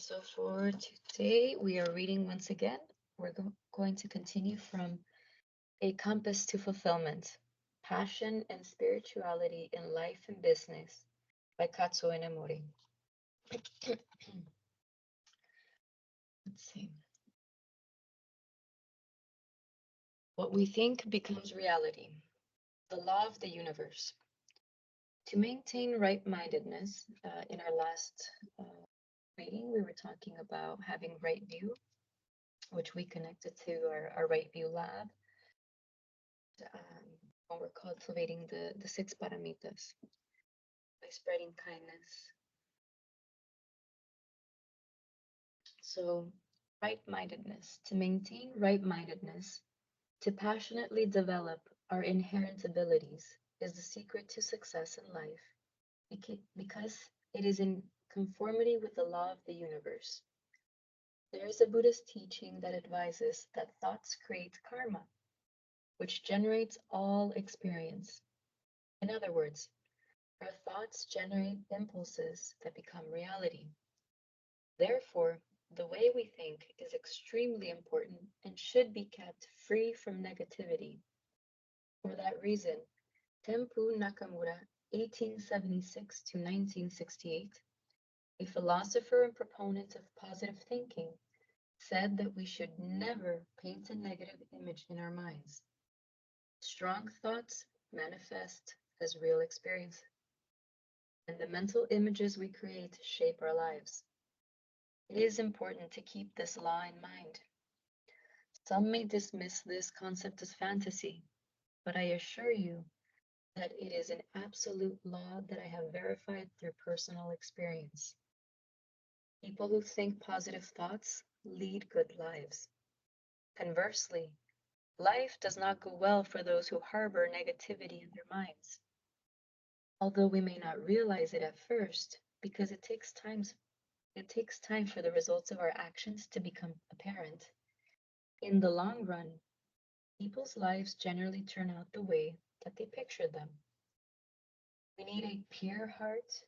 So for today, we are reading once again. We're going to continue from A Compass to Fulfillment, Passion and Spirituality in Life and Business by Katsuo Mori. Let's see. What we think becomes reality. The law of the universe. To maintain right-mindedness, in our last reading, we were talking about having right view, which we connected to our right view lab. When we're cultivating the six paramitas by spreading kindness. So, right-mindedness. To maintain right-mindedness, to passionately develop our inherent abilities is the secret to success in life because it is in conformity with the law of the universe. There is a Buddhist teaching that advises that thoughts create karma, which generates all experience. In other words, our thoughts generate impulses that become reality. Therefore, the way we think is extremely important and should be kept free from negativity. For that reason, Tempu Nakamura, 1876 to 1968, a philosopher and proponent of positive thinking, said that we should never paint a negative image in our minds. Strong thoughts manifest as real experience, and the mental images we create shape our lives. It is important to keep this law in mind. Some may dismiss this concept as fantasy, but I assure you that it is an absolute law that I have verified through personal experience. People who think positive thoughts lead good lives. Conversely, life does not go well for those who harbor negativity in their minds. Although we may not realize it at first, because it takes time for the results of our actions to become apparent. In the long run, people's lives generally turn out the way that they pictured them. We need a pure heart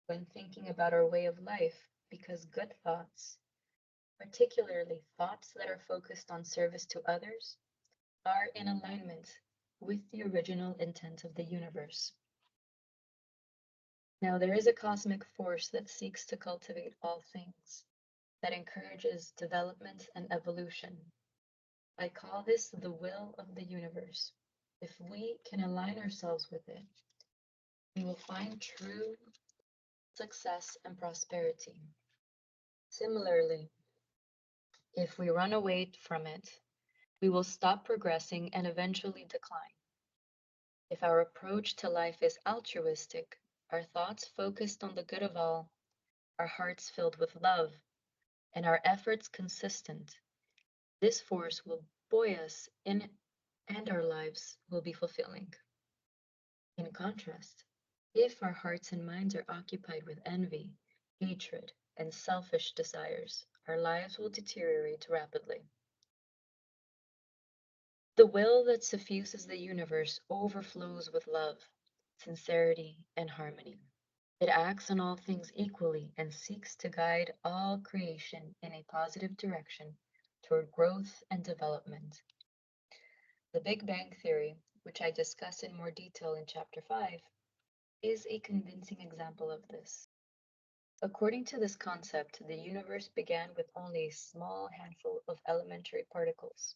when thinking about our way of life because good thoughts, particularly thoughts that are focused on service to others, are in alignment with the original intent of the universe. Now, there is a cosmic force that seeks to cultivate all things, that encourages development and evolution. I call this the will of the universe. If we can align ourselves with it, we will find true success and prosperity. Similarly, if we run away from it, we will stop progressing and eventually decline. If our approach to life is altruistic, our thoughts focused on the good of all, our hearts filled with love, and our efforts consistent, this force will buoy us in and our lives will be fulfilling. In contrast, if our hearts and minds are occupied with envy, hatred, and selfish desires, our lives will deteriorate rapidly. The will that suffuses the universe overflows with love, sincerity, and harmony. It acts on all things equally and seeks to guide all creation in a positive direction toward growth and development. The Big Bang Theory, which I discuss in more detail in Chapter 5, is a convincing example of this. According to this concept, the universe began with only a small handful of elementary particles.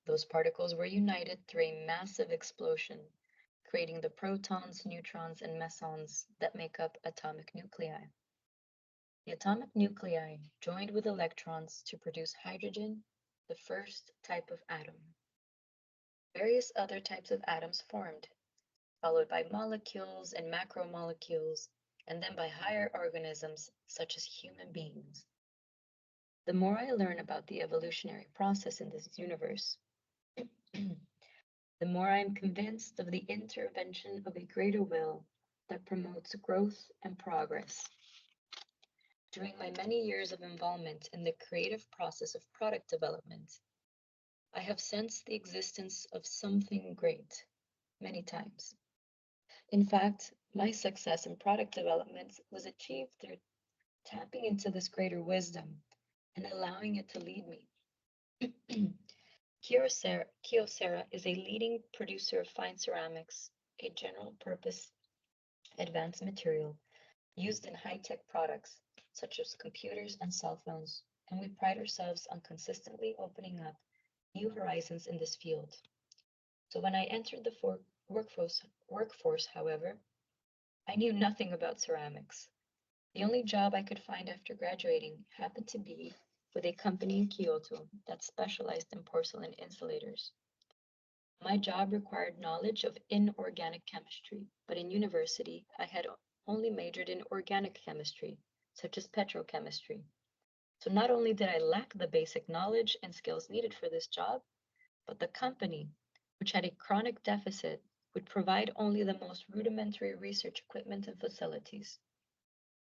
Those particles were united through a massive explosion, creating the protons, neutrons, and mesons that make up atomic nuclei. The atomic nuclei joined with electrons to produce hydrogen, the first type of atom. Various other types of atoms formed, followed by molecules and macromolecules, and then by higher organisms such as human beings. The more I learn about the evolutionary process in this universe, the more I am convinced of the intervention of a greater will that promotes growth and progress. During my many years of involvement in the creative process of product development, I have sensed the existence of something great many times. In fact, my success in product development was achieved through tapping into this greater wisdom and allowing it to lead me. Kyocera is a leading producer of fine ceramics, a general purpose advanced material used in high tech products such as computers and cell phones, and we pride ourselves on consistently opening up new horizons in this field. So when I entered the workforce, however, I knew nothing about ceramics. The only job I could find after graduating happened to be with a company in Kyoto that specialized in porcelain insulators. My job required knowledge of inorganic chemistry, but in university I had only majored in organic chemistry, such as petrochemistry. So not only did I lack the basic knowledge and skills needed for this job, but the company, which had a chronic deficit, would provide only the most rudimentary research equipment and facilities.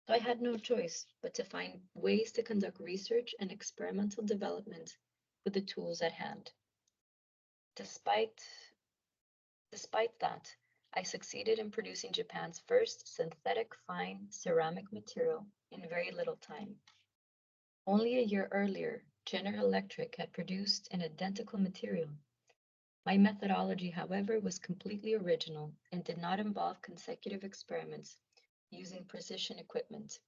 So I had no choice but to find ways to conduct research and experimental development with the tools at hand. Despite Despite that, I succeeded in producing Japan's first synthetic fine ceramic material in very little time. Only a year earlier, General Electric had produced an identical material. My methodology, however, was completely original and did not involve consecutive experiments using precision equipment.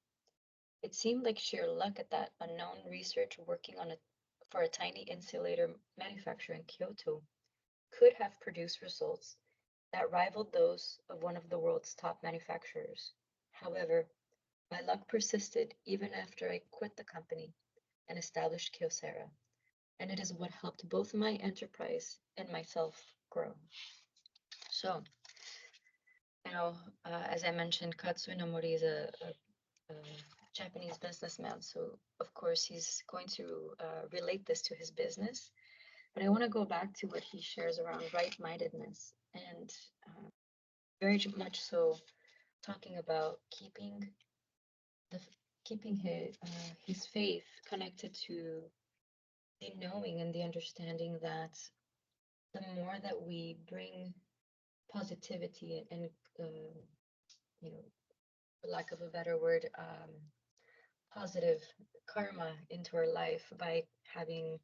It seemed like sheer luck at that unknown research working for a tiny insulator manufacturer in Kyoto could have produced results that rivaled those of one of the world's top manufacturers. However, my luck persisted even after I quit the company and established Kyocera, and it is what helped both my enterprise and myself grow. So, as I mentioned, Katsu Inomori is a Japanese businessman, so of course he's going to relate this to his business. But I want to go back to what he shares around right-mindedness, and very much so talking about the keeping his faith connected to the knowing and the understanding that the more that we bring positivity and you know, for lack of a better word, positive karma into our life by having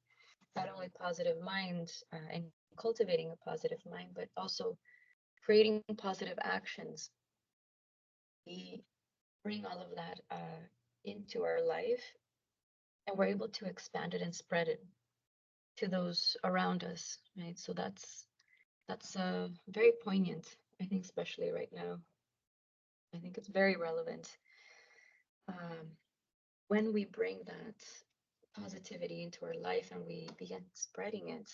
not only positive minds and cultivating a positive mind, but also creating positive actions. We bring all of that into our life, and we're able to expand it and spread it to those around us, right? So that's very poignant, I think, especially right now. I think it's very relevant. Um, when we bring that positivity into our life and we begin spreading it,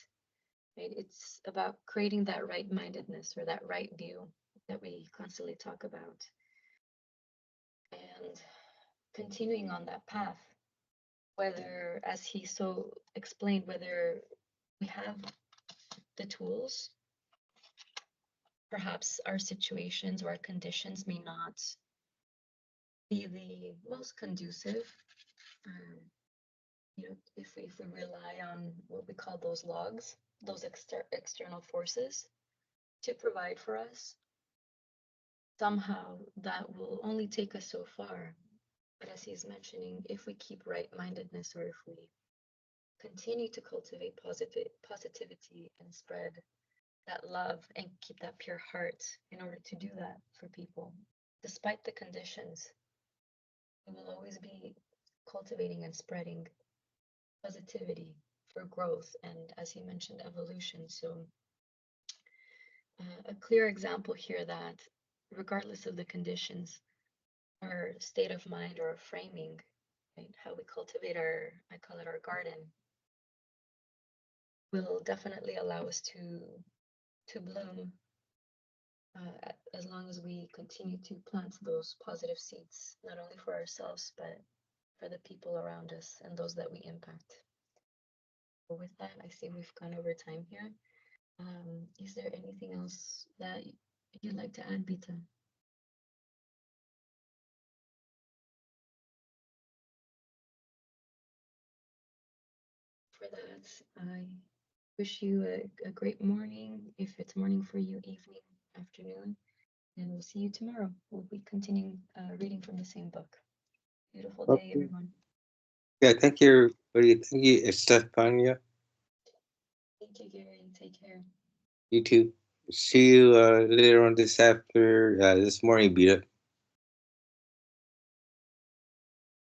right? It's about creating that right-mindedness or that right view that we constantly talk about, and continuing on that path, whether, as he so explained, whether we have the tools, perhaps our situations or our conditions may not be the most conducive. Um, if we rely on what we call those logs, those external forces to provide for us, somehow that will only take us so far. But as he's mentioning, if we keep right-mindedness, or if we continue to cultivate positivity and spread that love and keep that pure heart in order to do that for people, despite the conditions, we will always be cultivating and spreading positivity for growth and, as he mentioned, evolution. So a clear example here that regardless of the conditions, our state of mind or our framing, right, how we cultivate I call it our garden, will definitely allow us to bloom, as long as we continue to plant those positive seeds, not only for ourselves, but for the people around us and those that we impact. But with that, I see we've gone over time here. Is there anything else that you'd like to add, Bita? For that, I wish you a great morning. If it's morning for you, evening, afternoon, and we'll see you tomorrow. We'll be continuing reading from the same book. Beautiful day, Okay. everyone. Yeah, thank you, everybody. Thank you, Estefania. Thank you, Gary, and take care. You too. See you later on this morning, Beta.